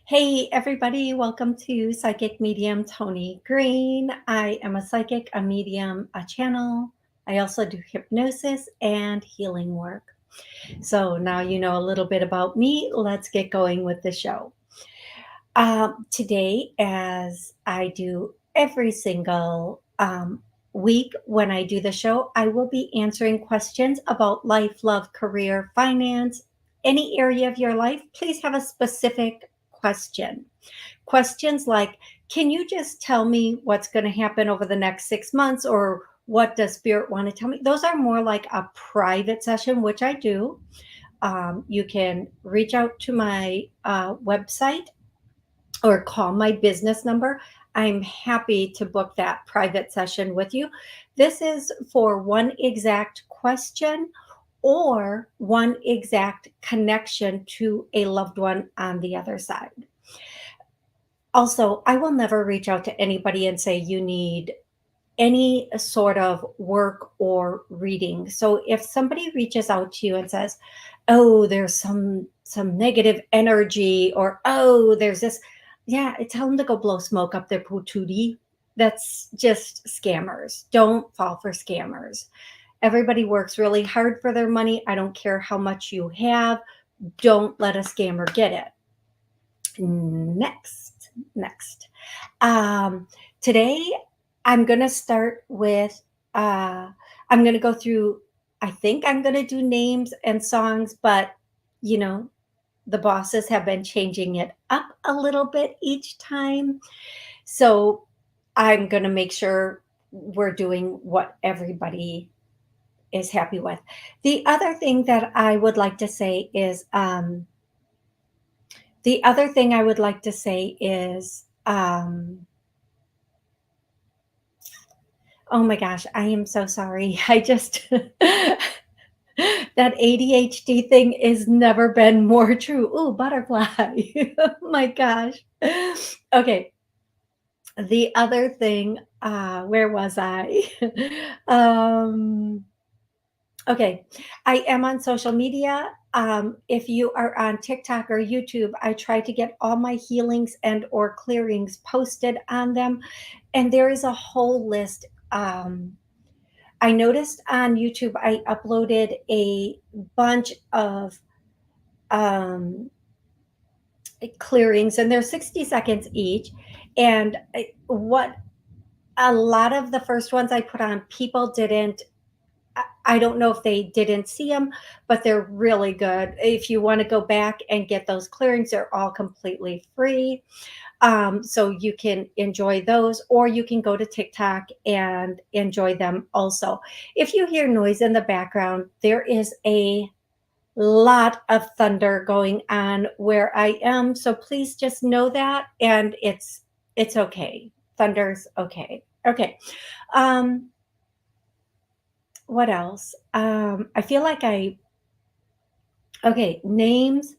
Hey, everybody, welcome to Psychic Medium Toni Greene. I am a psychic, a medium, a channel. I also do hypnosis and healing work. So now you know a little bit about me. Let's get going with the show. Today, as I do every single week when I do the show, I will be answering questions about life, love, career, finance, any area of your life. Please have a specific question. Questions like, can you just tell me what's going to happen over the next 6 months, or what does spirit want to tell me? Those are more like a private session, which I do. You can reach out to my website or call my business number. I'm happy to book that private session with you. This is for one exact question or one exact connection to a loved one on the other side. Also, I will never reach out to anybody and say you need any sort of work or reading. So if somebody reaches out to you and says, "Oh, there's some negative energy," or "Oh, there's this," yeah, tell them to go blow smoke up their patootie. That's just scammers. Don't fall for scammers. Everybody works really hard for their money. I don't care how much you have. Don't let a scammer get it. Next. Um, Today, I'm going to start with, I'm going to go through, I think I'm going to do names and songs, but you know, the bosses have been changing it up a little bit each time. So I'm going to make sure we're doing what everybody is happy with. The other thing that I would like to say is, the other thing I would like to say is, oh my gosh, I am so sorry. I just that ADHD thing is never been more true. Ooh, butterfly. Oh my gosh. Okay. The other thing, where was I? um, okay. I am on social media. If you are on TikTok or YouTube, I try to get all my healings and or clearings posted on them. And there is a whole list. I noticed on YouTube, I uploaded a bunch of um, clearings, and they're 60 seconds each. And what a lot of the first ones I put on, people didn't. I don't know if they didn't see them, but they're really good. If you want to go back and get those clearings, they're all completely free. So you can enjoy those, or you can go to TikTok and enjoy them also. If you hear noise in the background, there is a lot of thunder going on where I am. So please just know that, and it's okay. Thunder's okay. Okay. Um, what else? I feel like okay, names,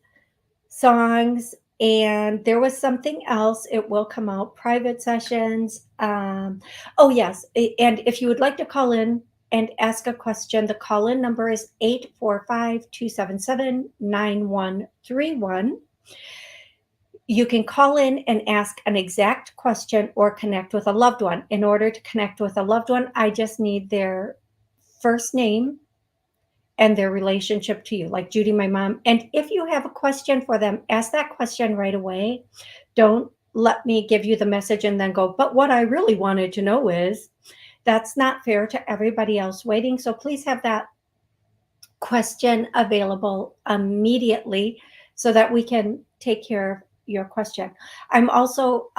songs, and there was something else. It will come out, private sessions. Oh yes, and if you would like to call in and ask a question, the call-in number is 845-277-9131. You can call in and ask an exact question or connect with a loved one. In order to connect with a loved one, I just need their first name and their relationship to you, like Judy, my mom. And if you have a question for them, ask that question right away. Don't let me give you the message and then go, but what I really wanted to know is, that's not fair to everybody else waiting. So please have that question available immediately so that we can take care of your question. I'm also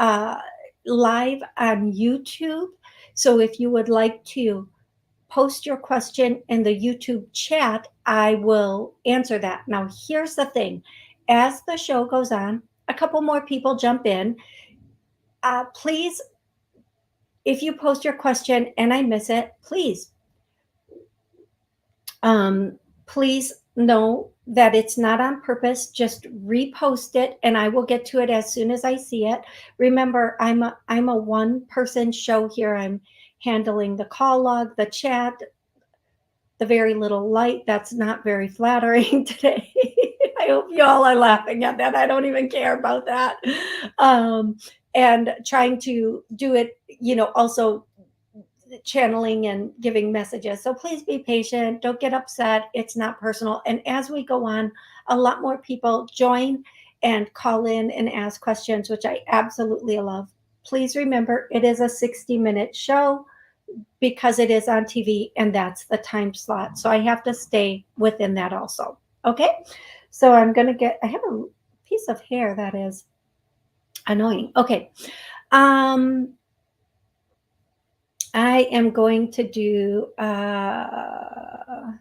live on YouTube. So if you would like to post your question in the YouTube chat, I will answer that. Now, here's the thing. As the show goes on, a couple more people jump in. Please, if you post your question and I miss it, um, please know that it's not on purpose. Just repost it and I will get to it as soon as I see it. Remember, I'm a one-person show here. I'm handling the call log, the chat, the very little light. That's not very flattering today. I hope you all are laughing at that. I don't even care about that. Um, and trying to do it, also channeling and giving messages. So please be patient. Don't get upset. It's not personal. And as we go on, a lot more people join and call in and ask questions, which I absolutely love. Please remember it is a 60-minute show because it is on TV and that's the time slot. So I have to stay within that also. Okay. So I have a piece of hair that is annoying. Okay. Um, I am going to do, I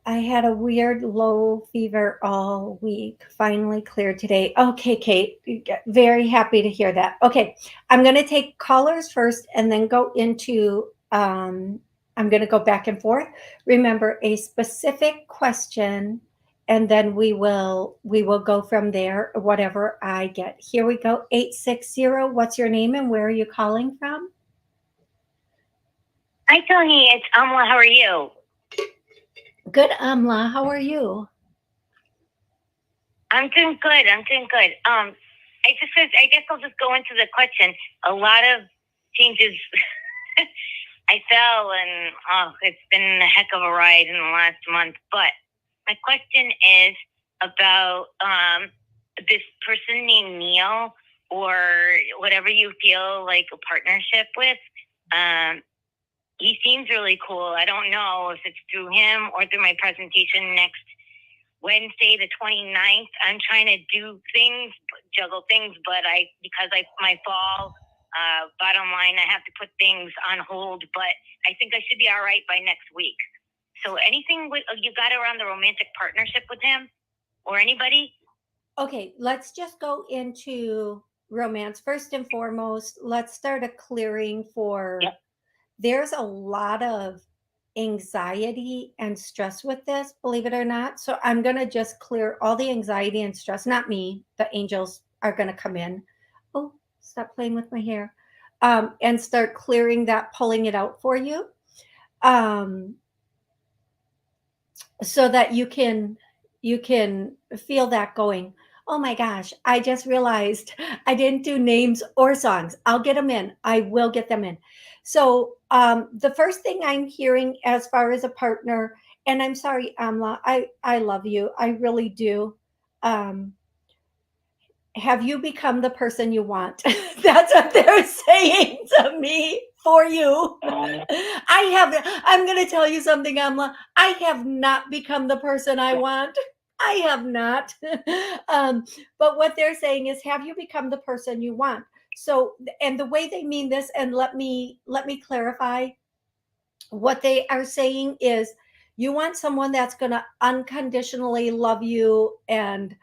had a weird low fever all week, finally cleared today. Okay, Kate, very happy to hear that. Okay, I'm going to take callers first and then go into, I'm going to go back and forth. Remember a specific question and then we will go from there, whatever I get. Here we go. 860, what's your name and where are you calling from? Hi, Toni. It's Amla. How are you? Good, Amla. How are you? I'm doing good. I guess I'll just go into the question. A lot of changes. I fell, and it's been a heck of a ride in the last month. But my question is about this person named Neil, or whatever you feel like a partnership with. He seems really cool. I don't know if it's through him or through my presentation next Wednesday, the 29th. I'm trying to do things, juggle things, but because my fall, bottom line, I have to put things on hold, but I think I should be all right by next week. So anything you got around the romantic partnership with him or anybody? Okay, let's just go into romance. First and foremost, let's start a clearing for Yep. There's a lot of anxiety and stress with this, believe it or not. So I'm going to just clear all the anxiety and stress. Not me. The angels are going to come in. Oh, stop playing with my hair. And start clearing that, pulling it out for you. So that you can feel that going, oh my gosh, I just realized I didn't do names or songs. I'll get them in. I will get them in. So the first thing I'm hearing as far as a partner, and I'm sorry, Amla, I love you, I really do. um, have you become the person you want? That's what they're saying to me for you. I'm going to tell you something, Amla. I have not become the person I want. I have not. um, but what they're saying is, have you become the person you want? So, and the way they mean this, and let me clarify. What they are saying is, you want someone that's going to unconditionally love you and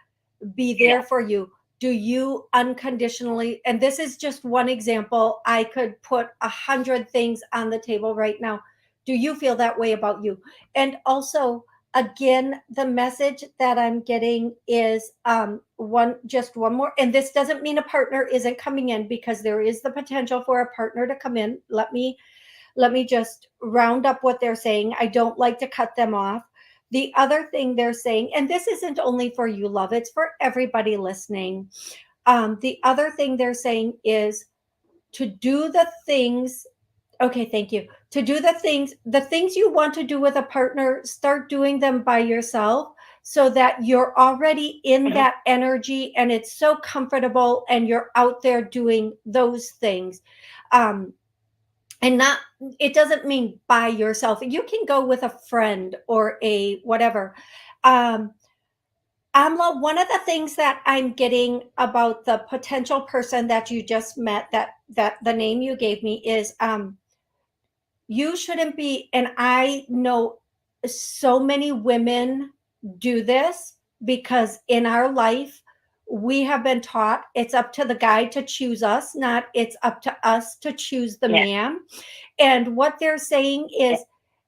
be there for you. Do you unconditionally, and this is just one example, I could put 100 things on the table right now. Do you feel that way about you? And also, again, the message that I'm getting is one more, and this doesn't mean a partner isn't coming in, because there is the potential for a partner to come in. Let me just round up what they're saying. I don't like to cut them off. The other thing they're saying, and this isn't only for you, love, it's for everybody listening. The other thing they're saying is to do the things. Okay, thank you. To do the things you want to do with a partner, start doing them by yourself, so that you're already in that energy and it's so comfortable and you're out there doing those things. And not, it doesn't mean by yourself. You can go with a friend or a whatever. um Amla, one of the things that I'm getting about the potential person that you just met, that the name you gave me is, you shouldn't be, and I know so many women do this, because in our life we have been taught it's up to the guy to choose us, not it's up to us to choose the man. And what they're saying is,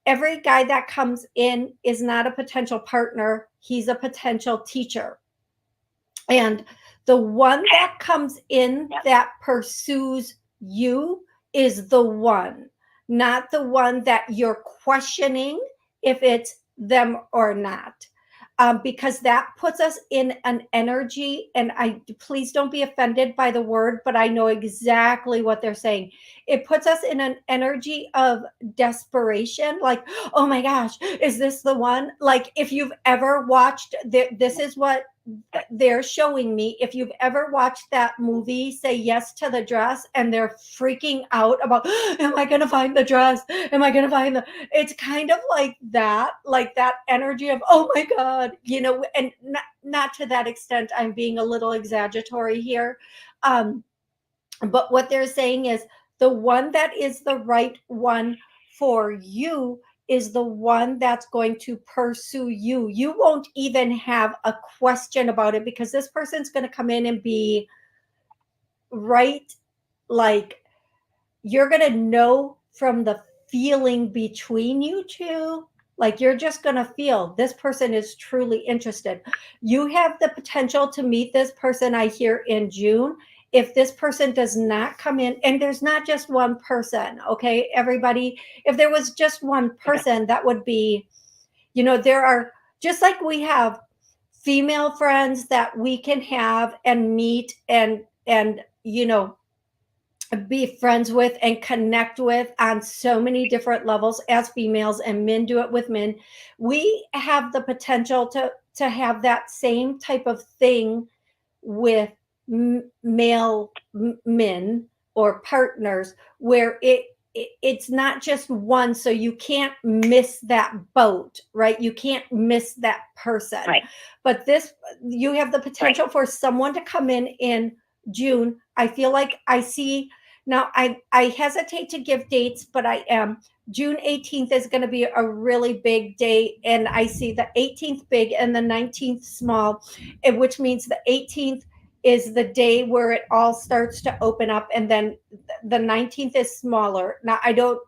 every guy that comes in is not a potential partner, he's a potential teacher. And the one that comes in that pursues you is the one, not the one that you're questioning if it's them or not. Because that puts us in an energy, and I please don't be offended by the word, but I know exactly what they're saying. It puts us in an energy of desperation, like, oh my gosh, is this the one? Like, if you've ever watched, this is what they're showing me. If you've ever watched that movie, Say Yes to the Dress, and they're freaking out about, am I going to find the dress? Am I going to find the, it's kind of like that energy of, oh my God, and not to that extent. I'm being a little exaggeratory here. Um, but what they're saying is the one that is the right one for you is the one that's going to pursue you. You won't even have a question about it, because this person's going to come in and be right, like, you're going to know from the feeling between you two. Like, you're just going to feel this person is truly interested. You have the potential to meet this person, I hear, in June. If this person does not come in, and there's not just one person, okay, everybody, if there was just one person, that would be, there are, just like we have female friends that we can have and meet and be friends with and connect with on so many different levels as females, and men do it with men. We have the potential to have that same type of thing with male men or partners, where it's not just one, so you can't miss that boat, right? You can't miss that person. Right. But this, you have the potential for someone to come in June. I feel like I see now. I hesitate to give dates, but I am. June 18th is going to be a really big day, and I see the 18th big and the 19th small, which means the 18th is the day where it all starts to open up, and then the 19th is smaller. Now I don't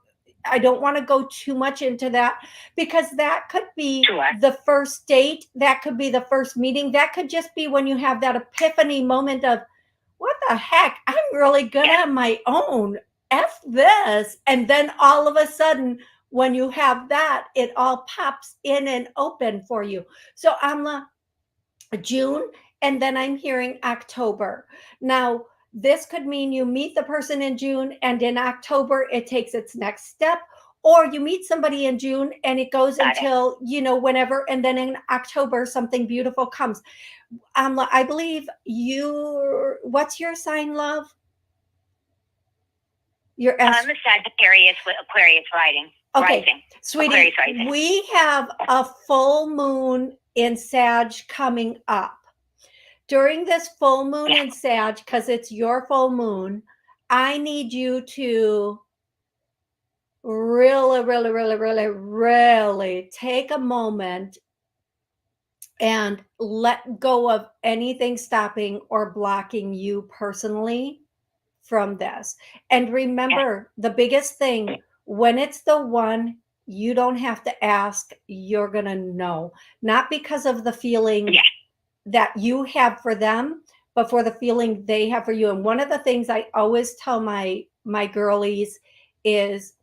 want to go too much into that, because that could be the first date, that could be the first meeting, that could just be when you have that epiphany moment of, what the heck, I'm really good on my own, F this. And then all of a sudden, when you have that, it all pops in and open for you. So Amla, June, and then I'm hearing October. Now, this could mean you meet the person in June, and in October it takes its next step, or you meet somebody in June and it goes until, whenever, and then in October something beautiful comes. I believe what's your sign, love? I'm a Sagittarius with Aquarius rising. Okay, rising. Sweetie, rising. We have a full moon in Sag coming up. During this full moon in Sag, because it's your full moon, I need you to really, really, really, really, really take a moment and let go of anything stopping or blocking you personally from this. And remember, the biggest thing, when it's the one, you don't have to ask, you're going to know. Not because of the feeling that you have for them, but for the feeling they have for you. And one of the things I always tell my girlies is,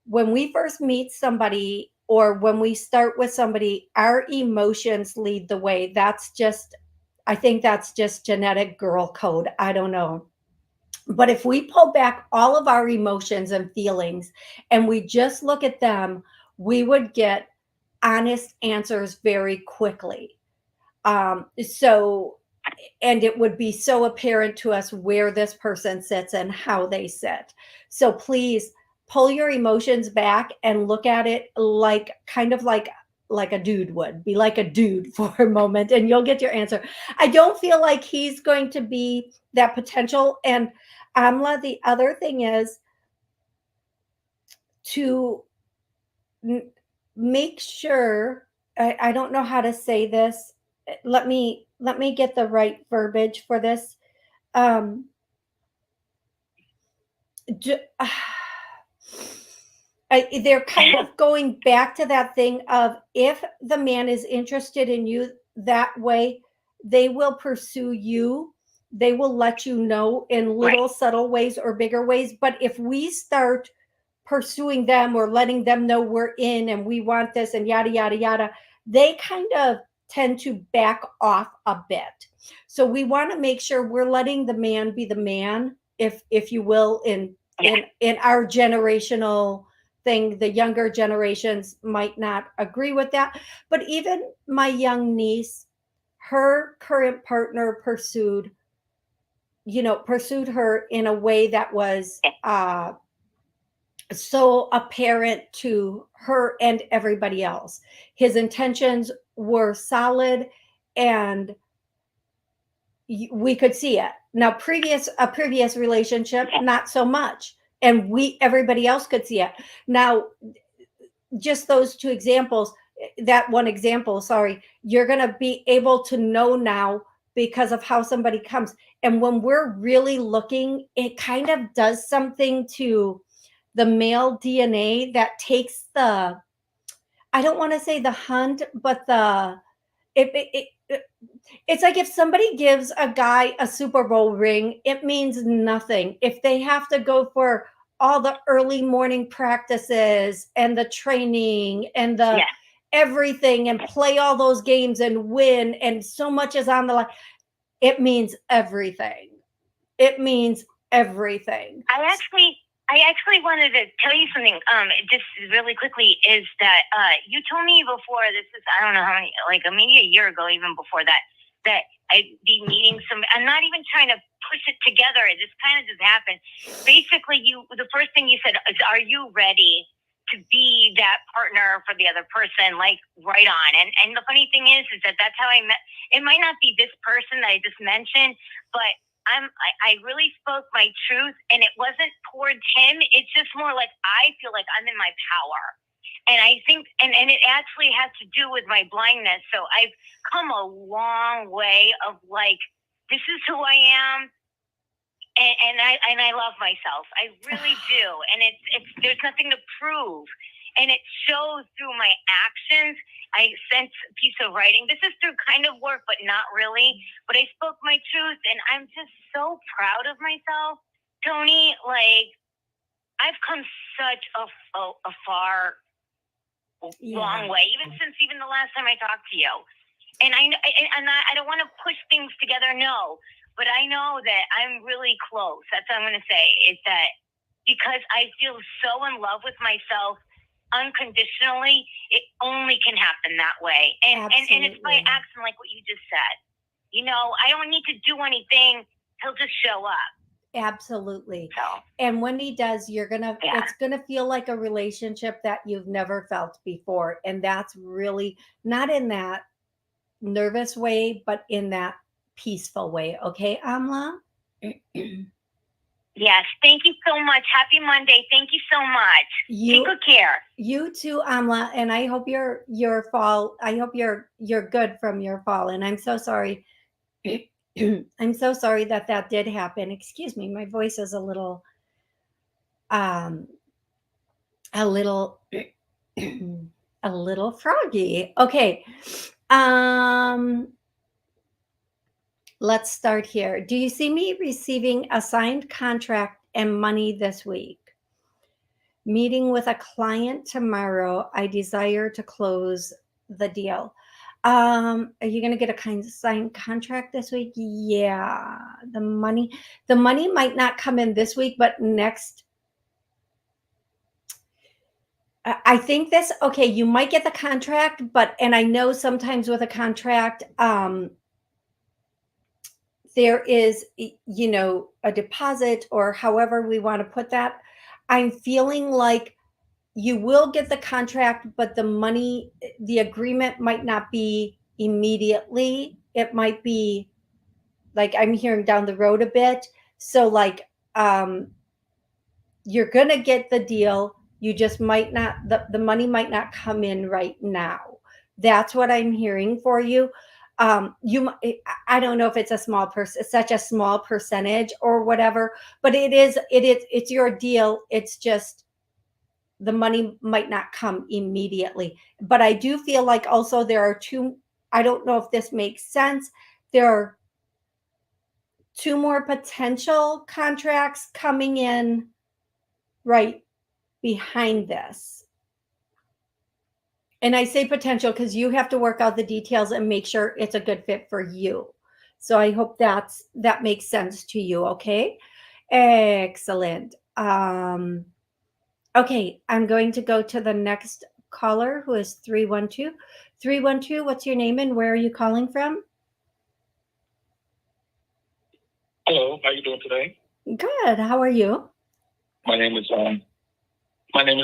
when we first meet somebody or when we start with somebody, our emotions lead the way. I think that's just genetic girl code. I don't know. But if we pull back all of our emotions and feelings and we just look at them, we would get honest answers very quickly. And it would be so apparent to us where this person sits and how they sit. So please pull your emotions back and look at it kind of like a dude would. Be like a dude for a moment and you'll get your answer. I don't feel like he's going to be that potential. And Amla, the other thing is to make sure, I don't know how to say this. Let me get the right verbiage for this. They're kind of going back to that thing of, if the man is interested in you that way, they will pursue you. They will let you know in little subtle ways or bigger ways. But if we start pursuing them or letting them know we're in and we want this and yada yada yada, they kind of tend to back off a bit. So we want to make sure we're letting the man be the man, if you will, in our generational thing. The younger generations might not agree with that, but even my young niece, her current partner pursued her in a way that was so apparent to her and everybody else. His intentions were solid, and we could see it. Now, a previous relationship, not so much, and everybody else could see it. Now, just those two examples, that one example, sorry, you're going to be able to know now because of how somebody comes. And when we're really looking, it kind of does something to the male DNA that takes I don't want to say the hunt, but it's like if somebody gives a guy a Super Bowl ring, it means nothing. If they have to go for all the early morning practices and the training and the everything and play all those games and win, and so much is on the line, it means everything. It means everything. I actually wanted to tell you something, just really quickly, is that you told me before, this is, I don't know how many, like maybe a year ago, even before that I'd be meeting I'm not even trying to push it together. It just kind of just happened. Basically, the first thing you said is, are you ready to be that partner for the other person? Like, right on. And the funny thing is that's how I met. It might not be this person that I just mentioned, but I really spoke my truth, and it wasn't towards him. It's just more like I feel like I'm in my power. And I think, and it actually has to do with my blindness. So I've come a long way of like, this is who I am. And I love myself. I really do. And there's nothing to prove. And it shows through my actions. I sent a piece of writing. This is through kind of work, but not really. But I spoke my truth, and I'm just so proud of myself, Toni. Like, I've come such a far, long way, even since the last time I talked to you. And I don't want to push things together, no. But I know that I'm really close. That's what I'm going to say, is that because I feel so in love with myself unconditionally, it only can happen that way. And it's by action, like what you just said. I don't need to do anything. He'll just show up. Absolutely. So. And when he does, it's gonna feel like a relationship that you've never felt before. And that's really not in that nervous way, but in that peaceful way. Okay, Amla? Yes, thank you so much. Happy Monday. Thank you so much. Take good care. You too, Amla, and I hope your fall, I hope you're good from your fall. And I'm so sorry. I'm so sorry that did happen. Excuse me, my voice is a little a little a little froggy. Okay. Let's start here. Do you see me receiving a signed contract and money this week? Meeting with a client tomorrow. I desire to close the deal. Are you going to get a signed contract this week? Yeah. The money might not come in this week, but next. I think okay, you might get the contract, and I know sometimes with a contract, there is, a deposit or however we want to put that. I'm feeling like you will get the contract, but the agreement might not be immediately. It might be like I'm hearing down the road a bit. So like, you're going to get the deal. You just might not, the money might not come in right now. That's what I'm hearing for you. I don't know if it's such a small percentage or whatever, but it's your deal. It's just the money might not come immediately. But I do feel like also there are I don't know if this makes sense. There are 2 more potential contracts coming in right behind this. And I say potential because you have to work out the details and make sure it's a good fit for you. So I hope that makes sense to you. Okay. Excellent. Okay, I'm going to go to the next caller who is 312. 312, what's your name and where are you calling from? Hello, how you doing today? Good. How are you? My name is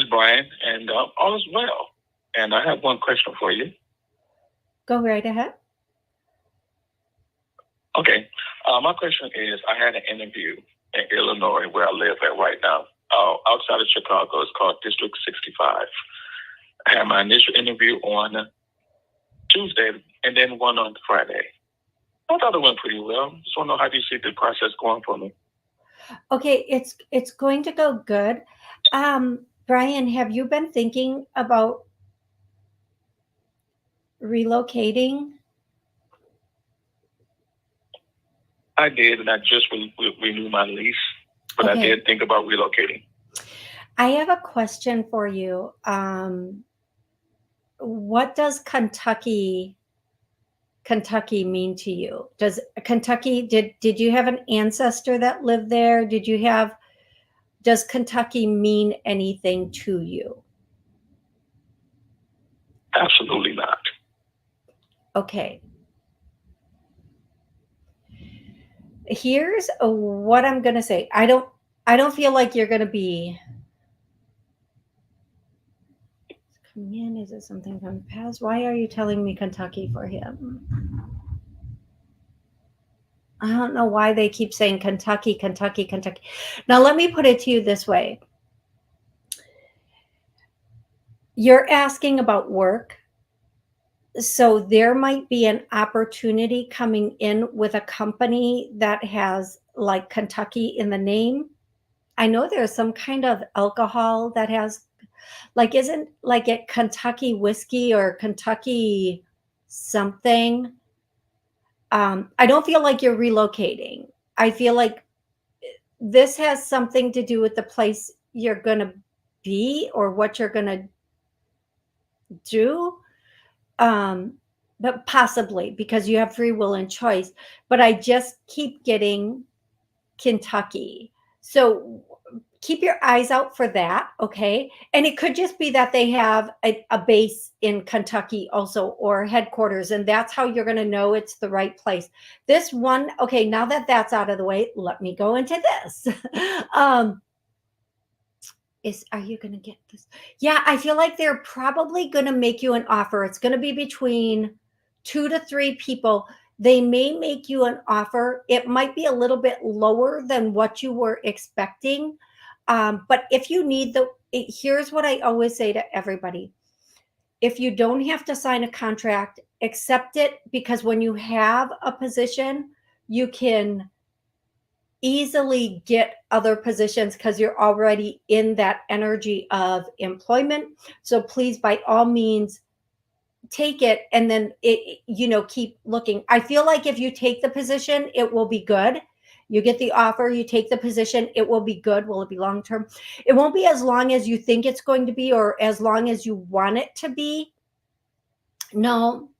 Brian, and all is well. And I have one question for you. Go right ahead. Okay, my question is: I had an interview in Illinois, where I live at right now, outside of Chicago. It's called District 65. I had my initial interview on Tuesday, and then one on Friday. I thought it went pretty well. Just want to know, how do you see the process going for me? Okay, it's going to go good. Brian, have you been thinking about relocating? I did, and I just renewed my lease, but I Okay. did think about relocating. I have a question for you. What does Kentucky mean to you? Does Kentucky, did you have an ancestor that lived there? Does Kentucky mean anything to you? Absolutely not. Okay. Here's what I'm going to say. I don't feel like you're going to be. Come in, is it something from the past? Why are you telling me Kentucky for him? I don't know why they keep saying Kentucky, Kentucky, Kentucky. Now, let me put it to you this way. You're asking about work. So there might be an opportunity coming in with a company that has like Kentucky in the name. I know there's some kind of alcohol that has, like, isn't like it Kentucky whiskey or Kentucky something. I don't feel like you're relocating. I feel like this has something to do with the place you're going to be or what you're going to do. Um, but possibly because you have free will and choice. But I just keep getting Kentucky. So keep your eyes out for that, okay? And it could just be that they have a base in Kentucky also, or headquarters, and that's how you're going to know it's the right place. This one, okay, now that that's out of the way, let me go into this. Are you going to get this? Yeah, I feel like they're probably going to make you an offer. It's going to be between 2 to 3 people. They may make you an offer. It might be a little bit lower than what you were expecting. But if you need here's what I always say to everybody. If you don't have to sign a contract, accept it, because when you have a position, you can easily get other positions because you're already in that energy of employment. So please, by all means, take it, and then keep looking. I feel like if you take the position, it will be good. You get the offer, you take the position, it will be good. Will it be long term? It won't be as long as you think it's going to be, or as long as you want it to be. No,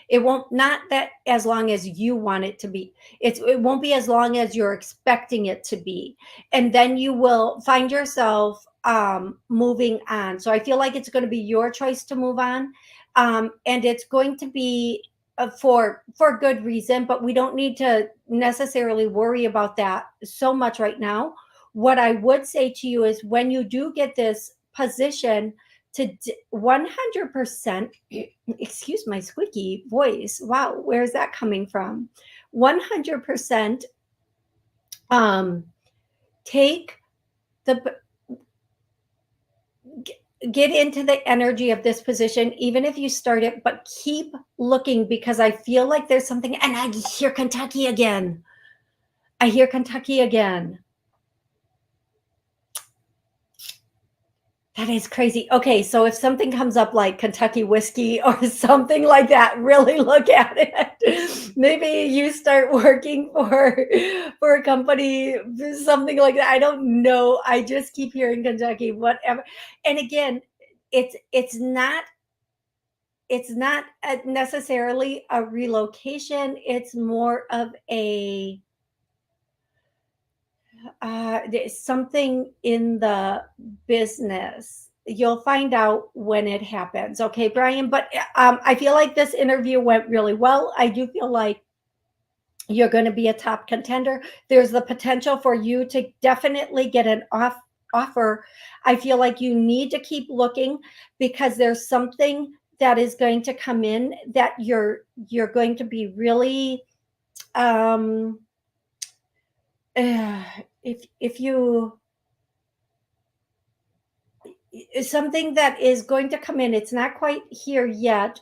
it won't, not that as long as you want it to be. It won't be as long as you're expecting it to be. And then you will find yourself moving on. So I feel like it's going to be your choice to move on. And it's going to be for good reason, but we don't need to necessarily worry about that so much right now. What I would say to you is, when you do get this position, to 100%, excuse my squeaky voice. Wow, where's that coming from? 100% take the get into the energy of this position, even if you start it, but keep looking, because I feel like there's something. And I hear Kentucky again. I hear Kentucky again. That is crazy. Okay, so if something comes up like Kentucky whiskey or something like that, really look at it. Maybe you start working for a company, something like that. I don't know. I just keep hearing Kentucky, whatever. And again, it's not necessarily a relocation. It's more of a there's something in the business. You'll find out when it happens. Okay, Brian. But I feel like this interview went really well. I do feel like you're going to be a top contender. There's the potential for you to definitely get an offer. I feel like you need to keep looking because there's something that is going to come in that you're going to be really um if you something that is going to come in. It's not quite here yet.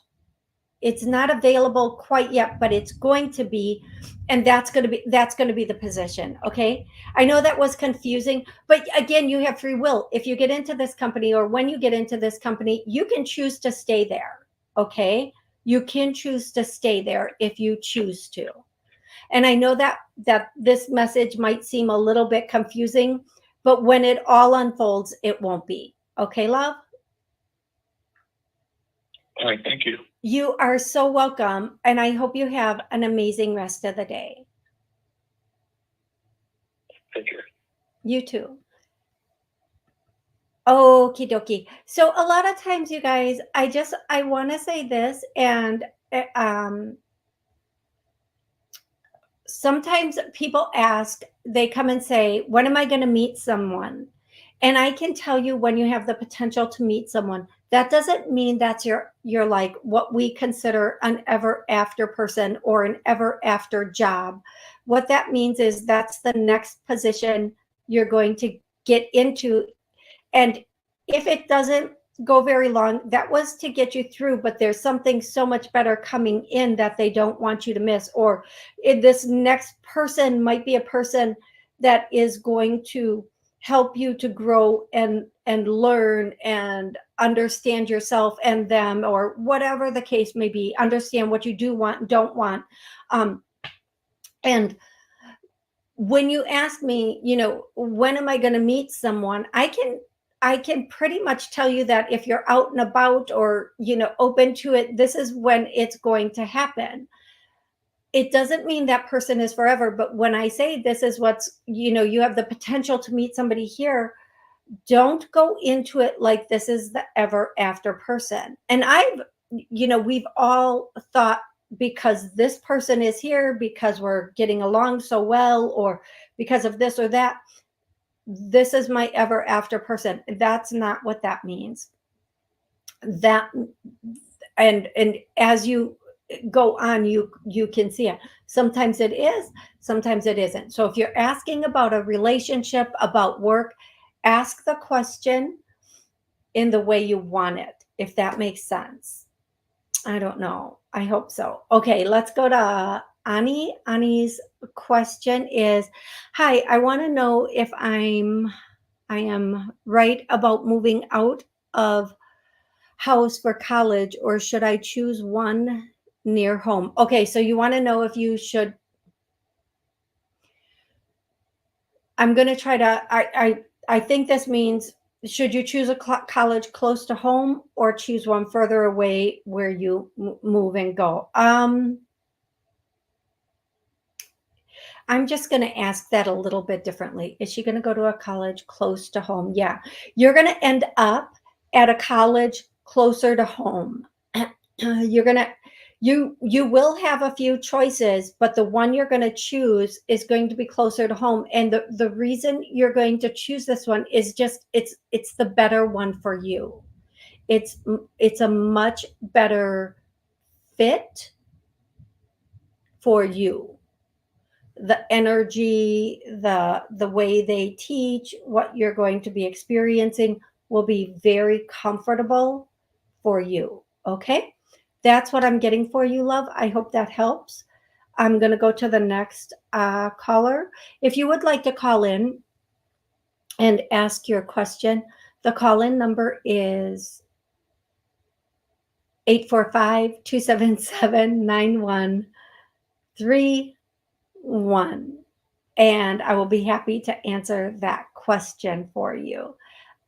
It's not available quite yet, but it's going to be, and that's going to be the position. Okay. I know that was confusing, but again, you have free will. If you get into this company or when you get into this company, you can choose to stay there. Okay. You can choose to stay there if you choose to. And I know that this message might seem a little bit confusing, but when it all unfolds, it won't be. Okay, love? All right, thank you. You are so welcome. And I hope you have an amazing rest of the day. Thank you. You too. Okie dokie. So a lot of times, you guys, I want to say this, and um, sometimes people ask, they come and say, when am I going to meet someone? And I can tell you when you have the potential to meet someone. That doesn't mean that's your like what we consider an ever after person or an ever after job. What that means is that's the next position you're going to get into. And if it doesn't go very long, that was to get you through, but there's something so much better coming in that they don't want you to miss. Or this next person might be a person that is going to help you to grow and learn and understand yourself and them, or whatever the case may be, understand what you do want and don't want. And when you ask me, when am I going to meet someone, I can pretty much tell you that if you're out and about or open to it, this is when it's going to happen. It doesn't mean that person is forever, but when I say this is what's, you have the potential to meet somebody here, don't go into it like this is the ever after person. And we've all thought, because this person is here, because we're getting along so well, or because of this or that, this is my ever after person. That's not what that means. That and as you go on, you can see it. Sometimes it is, sometimes it isn't. So if you're asking about a relationship, about work, ask the question in the way you want it, if that makes sense. I don't know. I hope so. Okay, let's go to Ani. Ani's question is, hi, I want to know if I am right about moving out of house for college, or should I choose one near home? Okay, so you want to know if you should. I'm going to try to I think this means, should you choose a college close to home or choose one further away where you move and go? I'm just going to ask that a little bit differently. Is she going to go to a college close to home? Yeah. You're going to end up at a college closer to home. You're going to you will have a few choices, but the one you're going to choose is going to be closer to home. And the reason you're going to choose this one is just it's the better one for you. It's a much better fit for you. The energy, the way they teach, what you're going to be experiencing will be very comfortable for you. Okay? That's what I'm getting for you, love. I hope that helps. I'm going to go to the next caller. If you would like to call in and ask your question, The call-in number is 845-277-9131. And I will be happy to answer that question for you.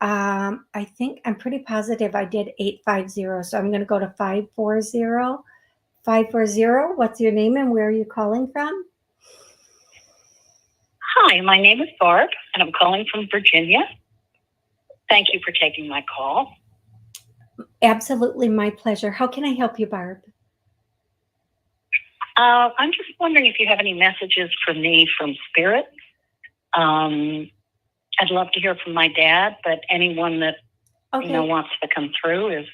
I think I'm pretty positive I did 850, so I'm going to go to 540. 540, what's your name and where are you calling from? Hi, my name is Barb, and I'm calling from Virginia. Thank you for taking my call. Absolutely, my pleasure. How can I help you, Barb? I'm just wondering if you have any messages for me from Spirit. I'd love to hear from my dad, but anyone that wants to come through is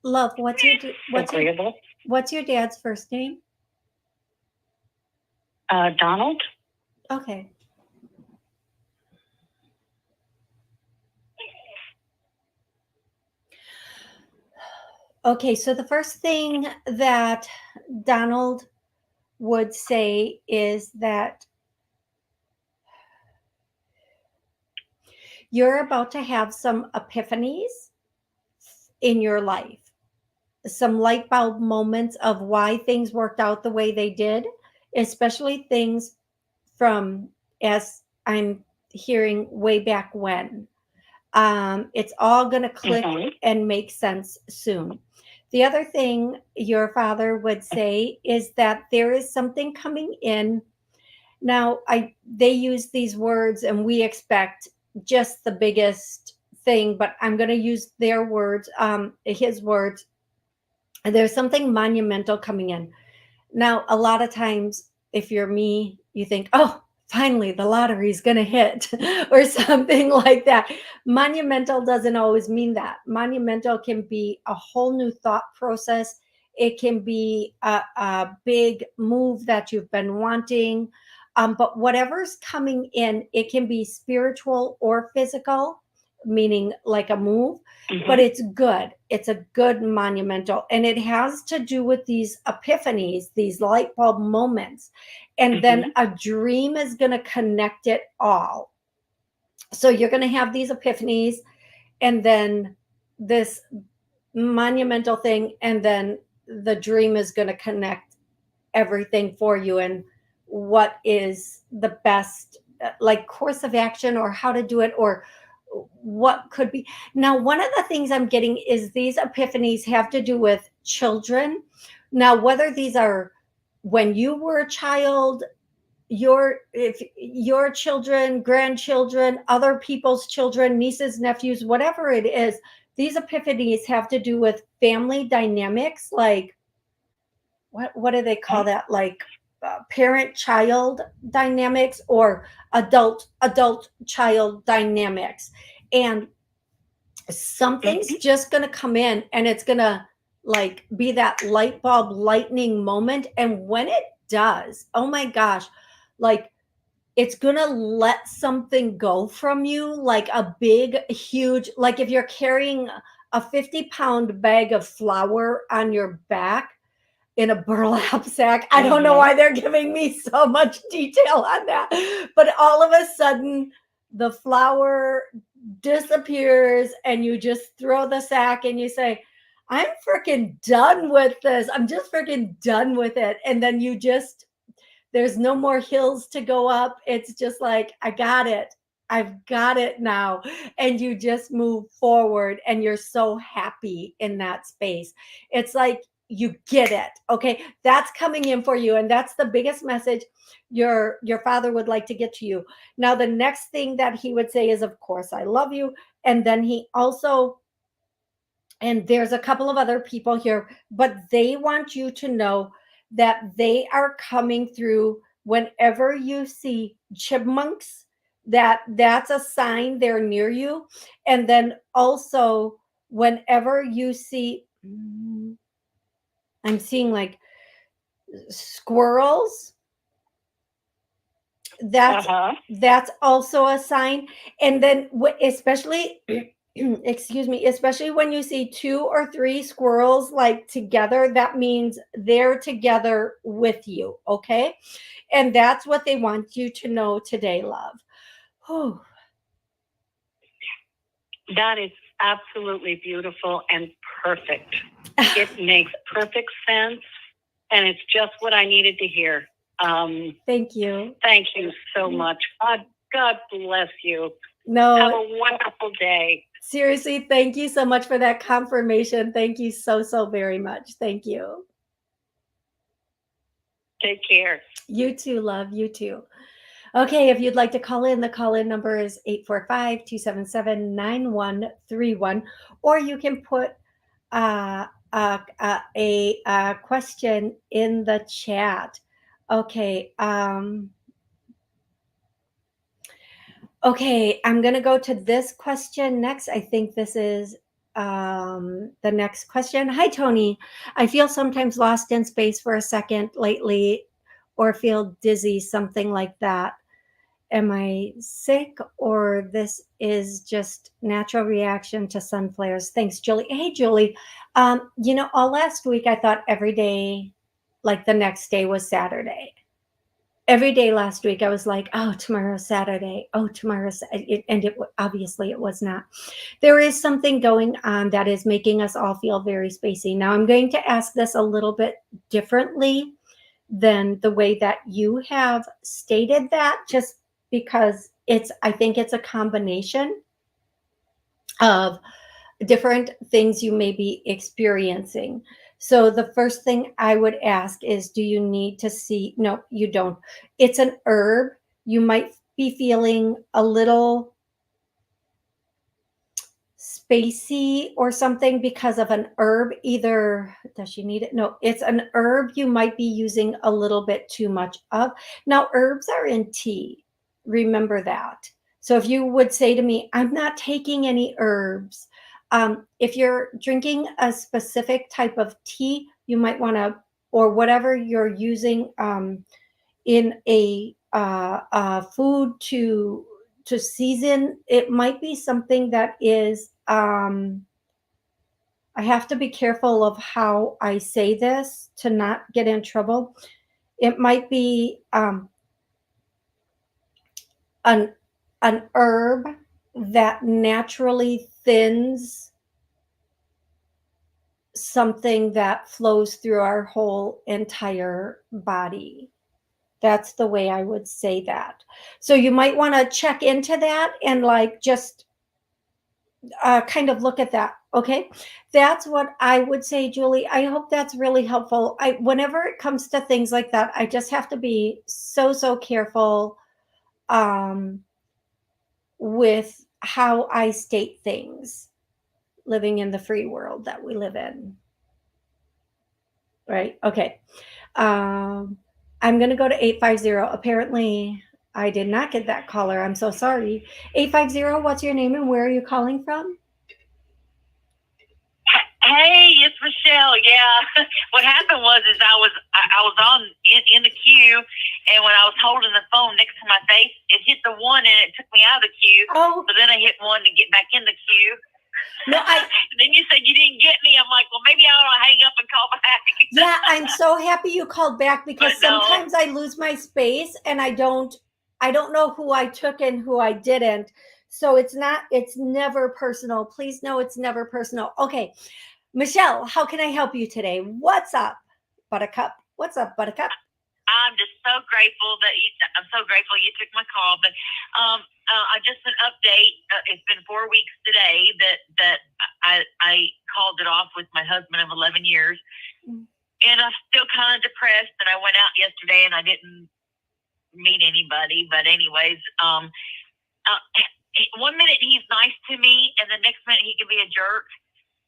love. What's agreeable. What's your dad's first name? Donald. Okay. Okay, so the first thing that Donald would say is that you're about to have some epiphanies in your life, some light bulb moments of why things worked out the way they did, especially things from, as I'm hearing, way back when. It's all going to click and make sense soon. The other thing your father would say is that there is something coming in. Now, they use these words and we expect just the biggest thing, but I'm going to use their words, his words. There's something monumental coming in. Now, a lot of times, if you're me, you think, oh, finally the lottery is going to hit or something like that. Monumental doesn't always mean that. Monumental can be a whole new thought process. It can be a big move that you've been wanting. But whatever's coming in, it can be spiritual or physical, meaning like a move, but it's good. It's a good monumental. And it has to do with these epiphanies, these light bulb moments. And then a dream is going to connect it all. So you're going to have these epiphanies and then this monumental thing. And then the dream is going to connect everything for you and what is the best like course of action or how to do it or what could be. Now, one of the things I'm getting is these epiphanies have to do with children. Now, whether these are when you were a child, your children, grandchildren, other people's children, nieces, nephews, whatever it is, these epiphanies have to do with family dynamics. Like, what do they call that? Like parent-child dynamics or adult-child dynamics. And something's just going to come in and it's going to like be that light bulb lightning moment. And when it does, oh my gosh, like it's going to let something go from you, like a big, huge, like if you're carrying a 50-pound bag of flour on your back in a burlap sack. I don't know why they're giving me so much detail on that, but all of a sudden the flour disappears and you just throw the sack and you say, I'm freaking done with this. I'm just freaking done with it. And then there's no more hills to go up. It's just like, I got it. I've got it now. And you just move forward and you're so happy in that space. It's like you get it. Okay. That's coming in for you. And that's the biggest message your father would like to get to you. Now, the next thing that he would say is, of course, I love you. And then he also, and there's a couple of other people here, but they want you to know that they are coming through whenever you see chipmunks, that's a sign they're near you. And then also whenever you see, I'm seeing like squirrels, that's also a sign. And then especially excuse me, especially when you see 2 or 3 squirrels like together, that means they're together with you. Okay. And that's what they want you to know today, love. Whew. That is absolutely beautiful and perfect. It makes perfect sense, and it's just what I needed to hear. Thank you. Thank you so much. God bless you. No, have a wonderful day. Seriously, thank you so much for that confirmation. Thank you so, so very much. Thank you. Take care. You too, love. You too. Okay, if you'd like to call in, the call-in number is 845-277-9131, or you can put a question in the chat. Okay. Okay, I'm going to go to this question next. I think this is the next question. Hi, Toni. I feel sometimes lost in space for a second lately, or feel dizzy, something like that. Am I sick, or this is just natural reaction to sun flares? Thanks, Julie. Hey, Julie. All last week I thought every day, like the next day was Saturday. Every day last week I was like, oh, tomorrow's Saturday. Oh, obviously it was not. There is something going on that is making us all feel very spacey. Now I'm going to ask this a little bit differently than the way that you have stated that, just because I think it's a combination of different things you may be experiencing. So the first thing I would ask is, do you need to see? No, you don't. It's an herb. You might be feeling a little spacey or something because of an herb. Either, does she need it? No, it's an herb you might be using a little bit too much of. Now, herbs are in tea. Remember that. So if you would say to me, I'm not taking any herbs, if you're drinking a specific type of tea, you might want to, or whatever you're using in a food to season, it might be something that is, I have to be careful of how I say this to not get in trouble. It might be an herb that naturally thins something that flows through our whole entire body. That's the way I would say that. So you might want to check into that and just kind of look at that. Okay. That's what I would say, Julie. I hope that's really helpful. Whenever it comes to things like that, I just have to be so, so careful with how I state things, living in the free world that we live in. Right. Okay. I'm going to go to 850. Apparently, I did not get that caller. I'm so sorry. 850, what's your name and where are you calling from? Hey, it's Michelle. Yeah, what happened was I was on in the queue, and when I was holding the phone next to my face, it hit the one and it took me out of the queue. Oh, so then I hit one to get back in the queue. No, and then you said you didn't get me. I'm like, well, maybe I ought to hang up and call back. Yeah, I'm so happy you called back, because sometimes I lose my space and I don't know who I took and who I didn't. So it's never personal. Please know it's never personal. Okay. Michelle, how can I help you today? What's up, Buttercup? What's up, Buttercup? I'm just so grateful I'm so grateful you took my call. But just an update. It's been 4 weeks today that I called it off with my husband of 11 years. And I'm still kind of depressed. And I went out yesterday and I didn't meet anybody. But anyways, 1 minute he's nice to me, and the next minute he can be a jerk.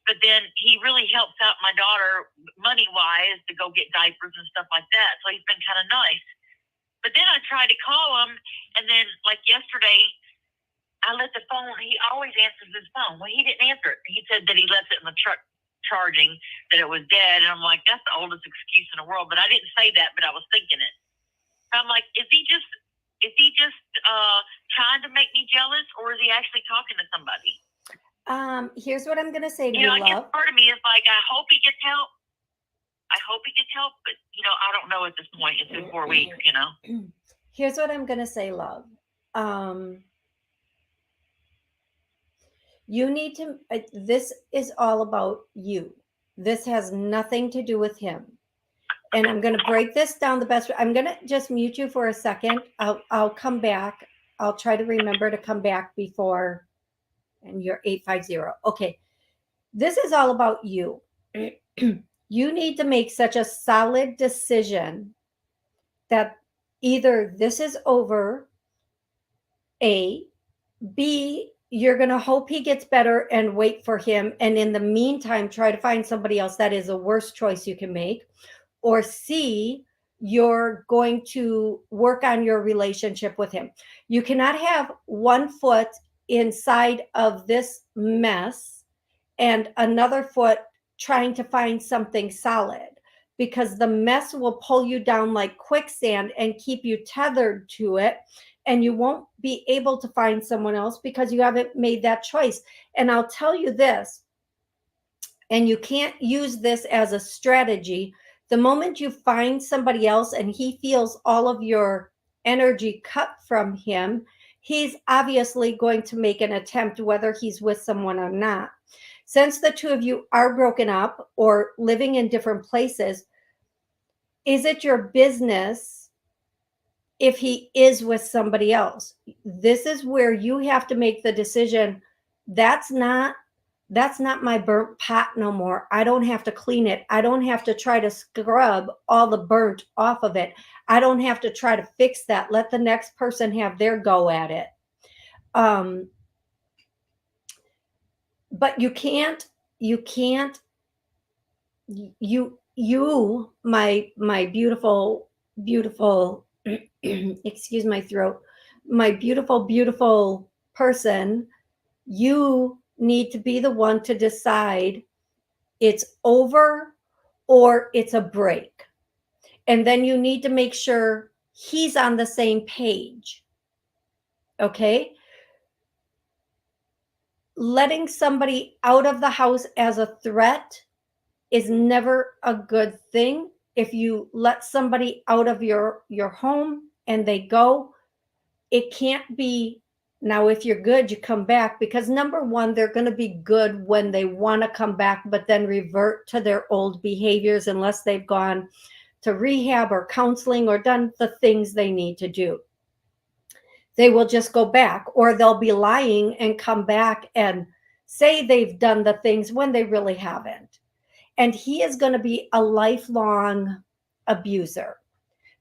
But then he really helps out my daughter money-wise to go get diapers and stuff like that. So he's been kind of nice. But then I tried to call him, and then, like yesterday, I let the phone, he always answers his phone. Well, he didn't answer it. He said that he left it in the truck charging, that it was dead. And I'm like, that's the oldest excuse in the world. But I didn't say that, but I was thinking it. I'm like, is he just trying to make me jealous, or is he actually talking to somebody? Here's what I'm going to say to you, I love. guess part of me is like, I hope he gets help. But, I don't know at this point. It's been 4 weeks, Here's what I'm going to say, love. You need to, this is all about you. This has nothing to do with him. And I'm going to break this down the best way. I'm going to just mute you for a second. I'll come back. I'll try to remember to come back before, and you're 850. Okay. This is all about you. You need to make such a solid decision that either this is over, A, B, you're going to hope he gets better and wait for him. And in the meantime, try to find somebody else. That is the worst choice you can make. Or C, you're going to work on your relationship with him. You cannot have one foot inside of this mess and another foot trying to find something solid, because the mess will pull you down like quicksand and keep you tethered to it, and you won't be able to find someone else because you haven't made that choice. And I'll tell you this, and you can't use this as a strategy. The moment you find somebody else and he feels all of your energy cut from him, he's obviously going to make an attempt, whether he's with someone or not. Since the two of you are broken up or living in different places, is it your business if he is with somebody else? This is where you have to make the decision. That's not my burnt pot no more. I don't have to clean it. I don't have to try to scrub all the burnt off of it. I don't have to try to fix that. Let the next person have their go at it. But you can't, my beautiful, excuse my throat, my beautiful person, you need to be the one to decide it's over or it's a break. And then you need to make sure he's on the same page. Okay? Letting somebody out of the house as a threat is never a good thing. If you let somebody out of your home and they go, it can't be, now if you're good, you come back, because number one, they're going to be good when they want to come back, but then revert to their old behaviors unless they've gone to rehab or counseling or done the things they need to do. They will just go back, or they'll be lying and come back and say they've done the things when they really haven't. And he is going to be a lifelong abuser.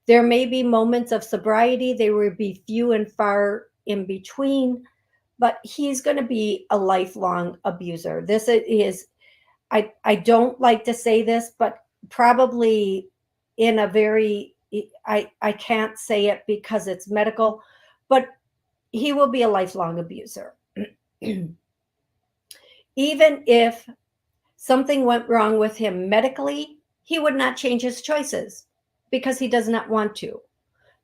There may be moments of sobriety. They will be few and far in between, but he's going to be a lifelong abuser. This is, I don't like to say this, but probably in a very, I can't say it because it's medical, but he will be a lifelong abuser. Even if something went wrong with him medically, he would not change his choices because he does not want to.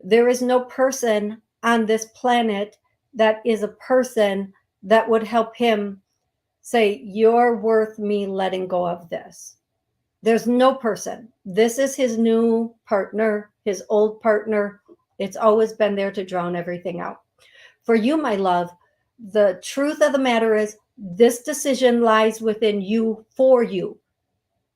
There is no person on this planet that is a person that would help him say, you're worth me letting go of this. There's no person. This is his new partner, his old partner. It's always been there to drown everything out. For you, my love, the truth of the matter is this decision lies within you for you.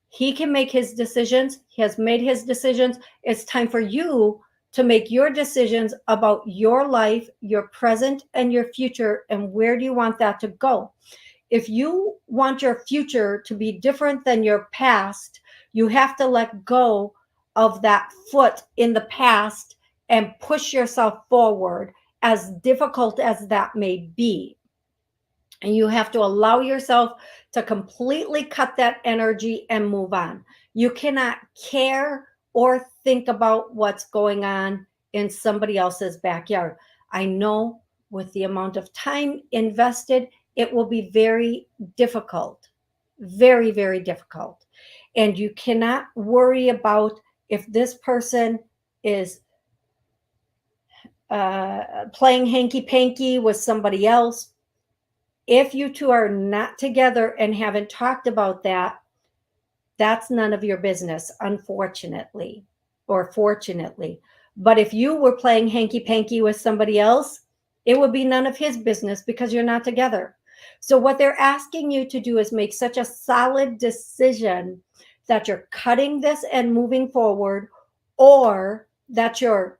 He can make his decisions. He has made his decisions. It's time for you to make your decisions about your life, your present, and your future, and where do you want that to go. If you want your future to be different than your past, you have to let go of that foot in the past and push yourself forward, as difficult as that may be. And you have to allow yourself to completely cut that energy and move on. You cannot care or think about what's going on in somebody else's backyard. I know with the amount of time invested, it will be very difficult, very, very difficult. And you cannot worry about if this person is playing hanky-panky with somebody else. If you two are not together and haven't talked about that, that's none of your business, unfortunately, or fortunately. But if you were playing hanky-panky with somebody else, it would be none of his business because you're not together. So what they're asking you to do is make such a solid decision that you're cutting this and moving forward, or that you're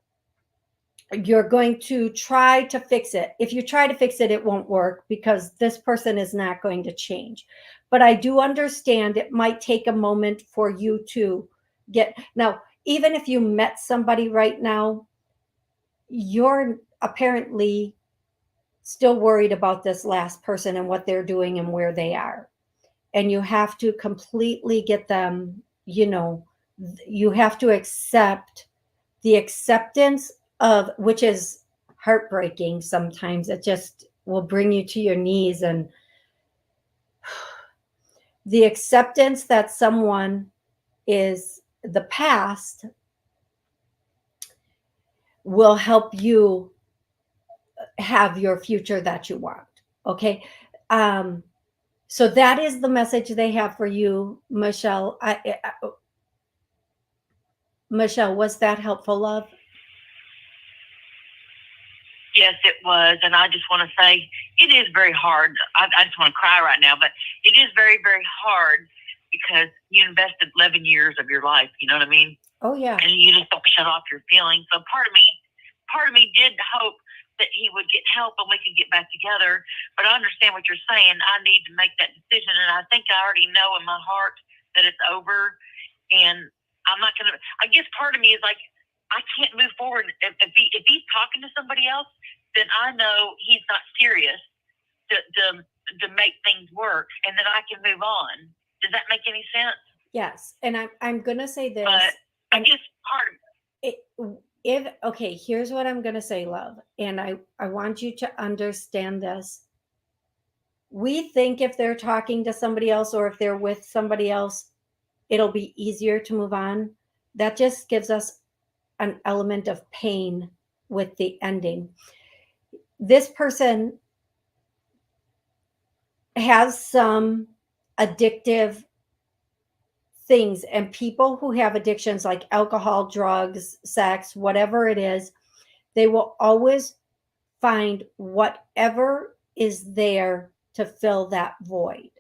going to try to fix it. If you try to fix it, it won't work because this person is not going to change. But I do understand it might take a moment for you to get. Now, even if you met somebody right now, you're apparently still worried about this last person and what they're doing and where they are. And you have to completely get them, you have to accept the acceptance of, which is heartbreaking sometimes. It just will bring you to your knees. And the acceptance that someone is the past will help you have your future that you want. Okay. So that is the message they have for you, Michelle. Michelle, was that helpful, love? Yes, it was. And I just want to say it is very hard. I just want to cry right now, but it is very, very hard because you invested 11 years of your life. You know what I mean? Oh, yeah. And you just don't shut off your feelings. So part of me did hope that he would get help and we could get back together. But I understand what you're saying. I need to make that decision. And I think I already know in my heart that it's over. And I'm not going to, I guess part of me is like, I can't move forward. If he's talking to somebody else, then I know he's not serious to make things work, and then I can move on. Does that make any sense? Yes. And I'm going to say this. But I guess part of it, okay, here's what I'm going to say, love. And I want you to understand this. We think if they're talking to somebody else or if they're with somebody else, it'll be easier to move on. That just gives us an element of pain with the ending. This person has some addictive things, and people who have addictions like alcohol, drugs, sex, whatever it is, they will always find whatever is there to fill that void.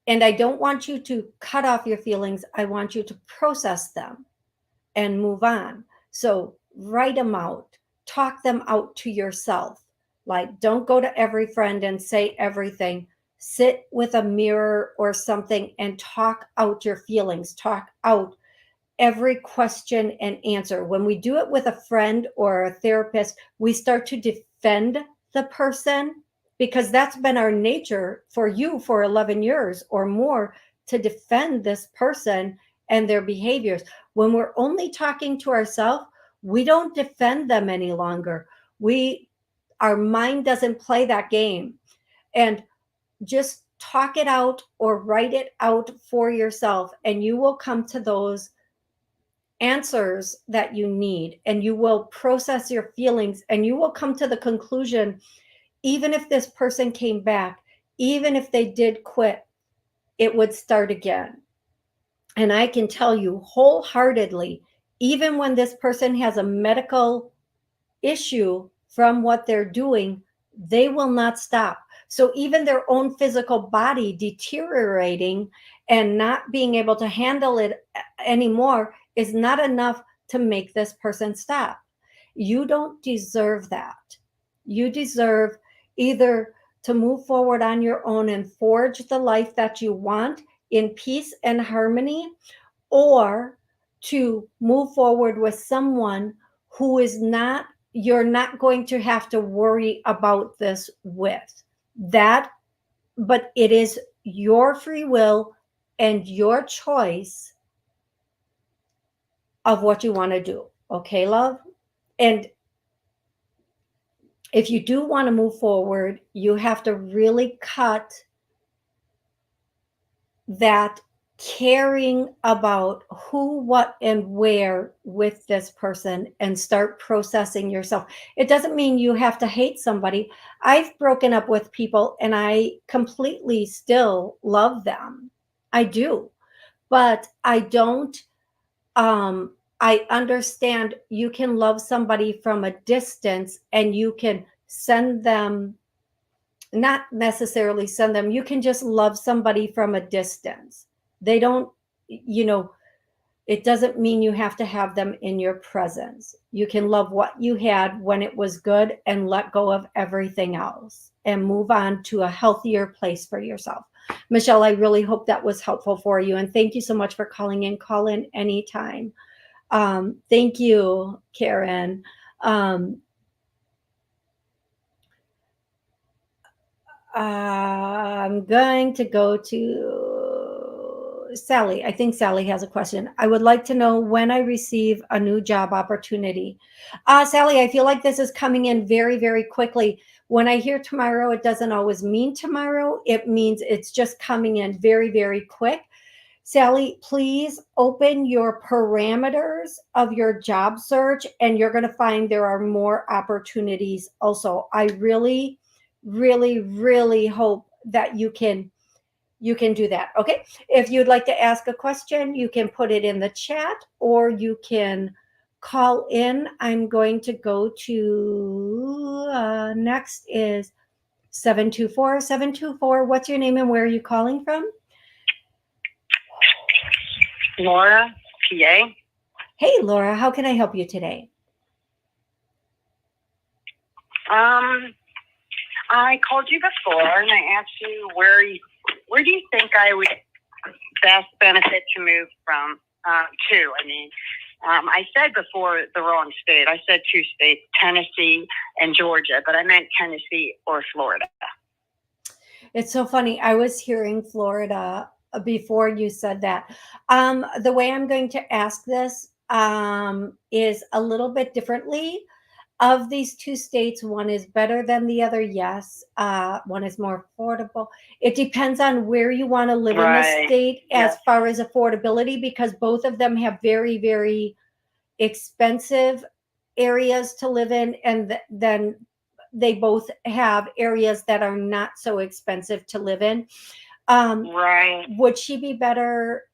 And I don't want you to cut off your feelings. I want you to process them and move on. So write them out, talk them out to yourself. Like, don't go to every friend and say everything. Sit with a mirror or something and talk out your feelings, talk out every question and answer. When we do it with a friend or a therapist, we start to defend the person, because that's been our nature for you for 11 years or more, to defend this person and their behaviors. When we're only talking to ourselves, we don't defend them any longer. Our mind doesn't play that game. And just talk it out or write it out for yourself, and you will come to those answers that you need, and you will process your feelings, and you will come to the conclusion, even if this person came back, even if they did quit, it would start again. And I can tell you wholeheartedly, even when this person has a medical issue from what they're doing, they will not stop. So even their own physical body deteriorating and not being able to handle it anymore is not enough to make this person stop. You don't deserve that. You deserve either to move forward on your own and forge the life that you want in peace and harmony, or to move forward with someone who is not, you're not going to have to worry about this with. That, but it is your free will and your choice of what you want to do. Okay, love? And if you do want to move forward, you have to really cut that caring about who, what, and where with this person and start processing yourself. It doesn't mean you have to hate somebody. I've broken up with people and I completely still love them. I do. But I don't, I understand you can love somebody from a distance and you can send them, not necessarily send them, you can just love somebody from a distance. They don't, it doesn't mean you have to have them in your presence. You can love what you had when it was good and let go of everything else and move on to a healthier place for yourself. Michelle, I really hope that was helpful for you. And thank you so much for calling in. Call in anytime. Thank you, Karen. I'm going to go to Sally. I think Sally has a question. I would like to know when I receive a new job opportunity. Sally, I feel like this is coming in very, very quickly. When I hear tomorrow, it doesn't always mean tomorrow. It means it's just coming in very, very quick. Sally, please open your parameters of your job search and you're going to find there are more opportunities also. I really, really, really hope that you can do that. Okay. If you'd like to ask a question, you can put it in the chat or you can call in. I'm going to go to next is 724. What's your name and where are you calling from? Laura, PA. Hey, Laura, how can I help you today? I called you before and I asked you where do you think I would best benefit to move from to? I said before the wrong state. I said 2 states, Tennessee and Georgia, but I meant Tennessee or Florida. It's so funny. I was hearing Florida before you said that. The way I'm going to ask this is a little bit differently. Of these 2 states, one is better than the other. Yes. One is more affordable. It depends on where you want to live in the state as far as affordability, because both of them have very, very expensive areas to live in. And then they both have areas that are not so expensive to live in. Would she be better?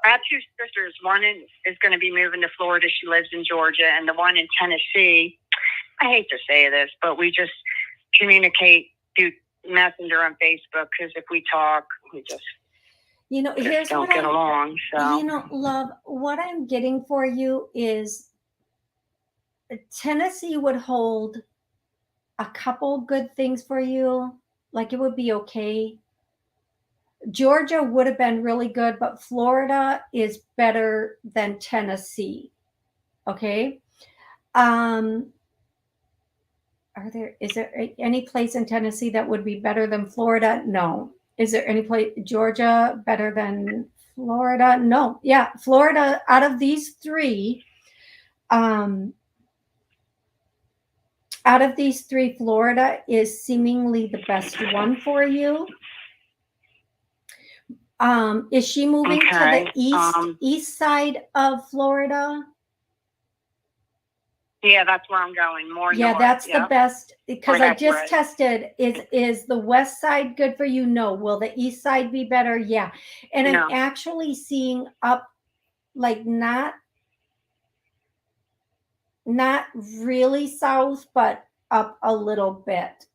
I have 2 sisters. One is going to be moving to Florida. She lives in Georgia. And the one in Tennessee, I hate to say this, but we just communicate through Messenger on Facebook because if we talk, we just here's don't get along. So, love, what I'm getting for you is Tennessee would hold a couple good things for you. Like it would be okay. Georgia would have been really good, but Florida is better than Tennessee. Okay. Is there any place in Tennessee that would be better than Florida? No. Is there any place, Georgia, better than Florida? No. Yeah. Florida, out of these 3, Florida is seemingly the best one for you. Is she moving to the east side of Florida? Yeah, that's where I'm going. More north. That's the best, because I just tested. Is the west side good for you? No. Will the east side be better? Yeah. And I'm actually seeing up, like not really south, but up a little bit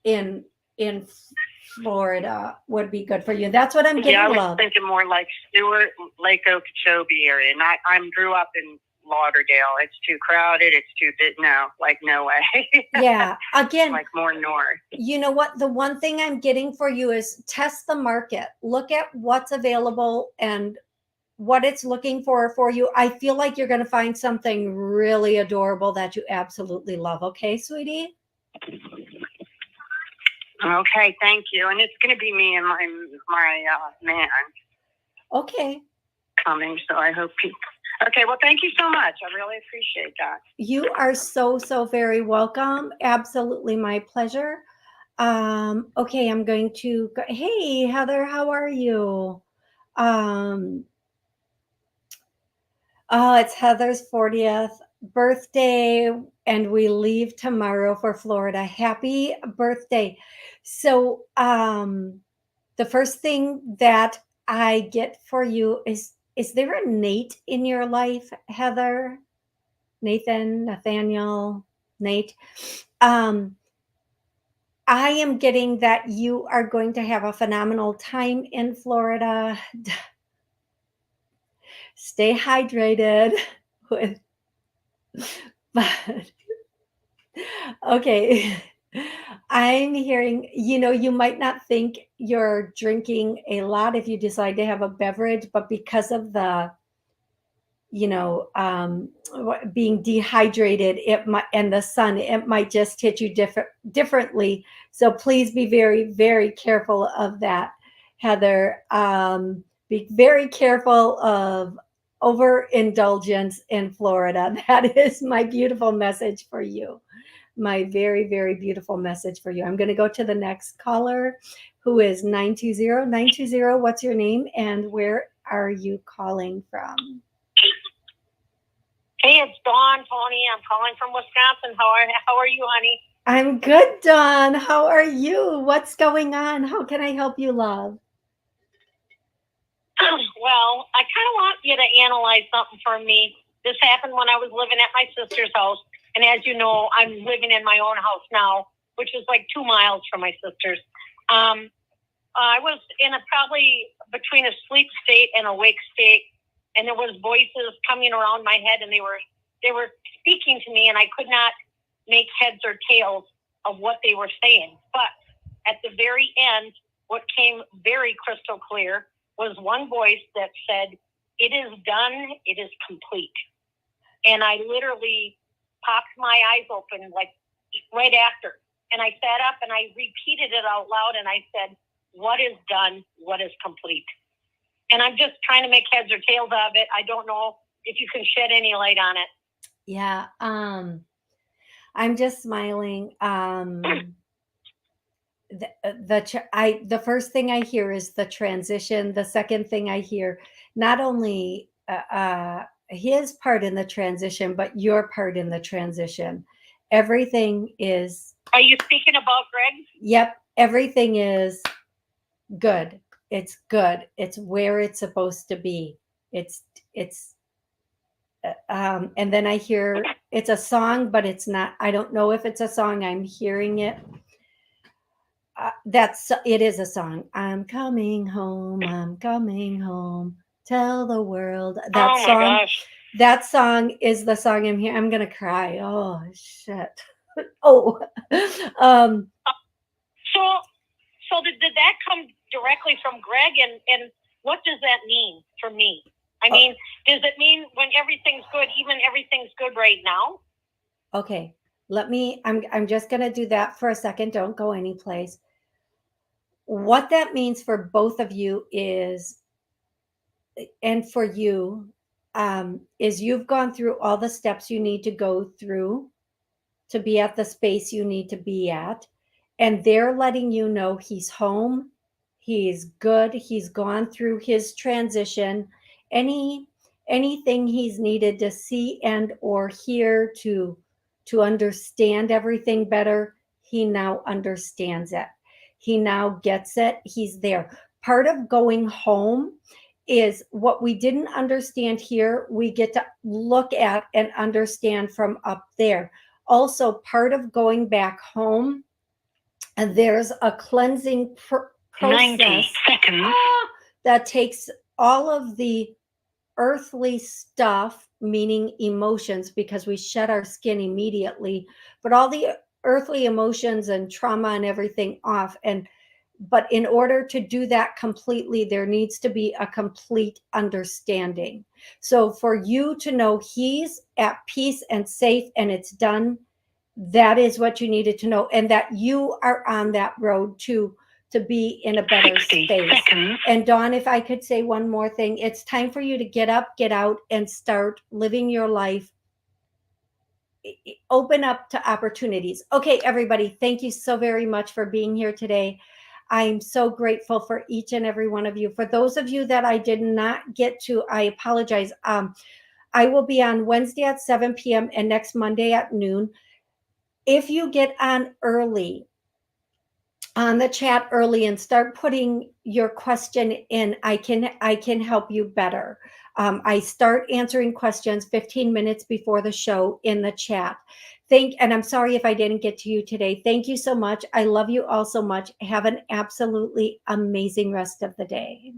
in Florida would be good for you. That's what I'm getting. Yeah, I was thinking more like Stewart, Lake Okeechobee area. And I grew up in Lauderdale. It's too crowded. It's too big. No way. Yeah. Again, like more north. You know what? The one thing I'm getting for you is test the market. Look at what's available and what it's looking for you. I feel like you're going to find something really adorable that you absolutely love. Okay, sweetie? Okay, thank you. And it's going to be me and my man. Okay. Coming, so I hope people... Okay, well, thank you so much. I really appreciate that. You are so, so very welcome. Absolutely my pleasure. Okay, I'm going to go. Hey, Heather, how are you? It's Heather's 40th birthday, and we leave tomorrow for Florida. Happy birthday. So, the first thing that I get for you is there a Nate in your life, Heather? Nathan, Nathaniel, Nate? I am getting that you are going to have a phenomenal time in Florida. Stay hydrated with, but okay. I'm hearing, you might not think you're drinking a lot if you decide to have a beverage, but because of the, being dehydrated, it might, and the sun, it might just hit you differently. So please be very, very careful of that, Heather. Be very careful of overindulgence in Florida. That is my beautiful message for you. My very, very beautiful message for you. I'm going to go to the next caller, who is 920. 920, what's your name and where are you calling from? Hey, it's Dawn, Tony. I'm calling from Wisconsin. How are you, honey? I'm good, Dawn. How are you? What's going on? How can I help you, love? Well, I kind of want you to analyze something for me. This happened when I was living at my sister's house. And as you know, I'm living in my own house now, which is like 2 miles from my sister's. I was in probably between a sleep state and a wake state. And there was voices coming around my head, and they were speaking to me, and I could not make heads or tails of what they were saying. But at the very end, what came very crystal clear was one voice that said, "It is done. It is complete." And I literally popped my eyes open like right after. And I sat up and I repeated it out loud, and I said, "What is done? What is complete?" And I'm just trying to make heads or tails of it. I don't know if you can shed any light on it. Yeah, I'm just smiling. The first thing I hear is the transition. The second thing I hear, not only his part in the transition, but your part in the transition. Everything is. Are you speaking about Greg? Yep, everything is good. It's good. It's where it's supposed to be. It's and then I hear it's a song, but it's not. I don't know if it's a song. I'm hearing it. It is a song. I'm coming home. I'm coming home. Tell the world. That oh my song. Gosh. That song is the song I'm here. I'm gonna cry. Oh shit. Oh. So did that come directly from Greg, and what does that mean for me? I mean, does it mean when everything's good, even everything's good right now? Okay, I'm just going to do that for a second. Don't go anyplace. What that means for both of you is, and for you, is you've gone through all the steps you need to go through to be at the space you need to be at. And they're letting you know he's home, he's good, he's gone through his transition. Anything he's needed to see and or hear to understand everything better, he now understands it. He now gets it. He's there. Part of going home is what we didn't understand here, we get to look at and understand from up there. Also, part of going back home, and there's a cleansing process 90 seconds. that takes all of the earthly stuff, meaning emotions, because we shed our skin immediately, but all the earthly emotions and trauma and everything off. But in order to do that completely, there needs to be a complete understanding. So for you to know he's at peace and safe and it's done, that is what you needed to know, and that you are on that road to be in a better space. Seconds. And Dawn, if I could say one more thing, it's time for you to get up, get out, and start living your life. Open up to opportunities. Okay, everybody, thank you so very much for being here today. I'm so grateful for each and every one of you. For those of you that I did not get to, I apologize. I will be on Wednesday at 7 p.m. and next Monday at noon. If you get on early, on the chat early and start putting your question in. I can help you better. I start answering questions 15 minutes before the show in the chat. And I'm sorry if I didn't get to you today. Thank you so much. I love you all so much. Have an absolutely amazing rest of the day.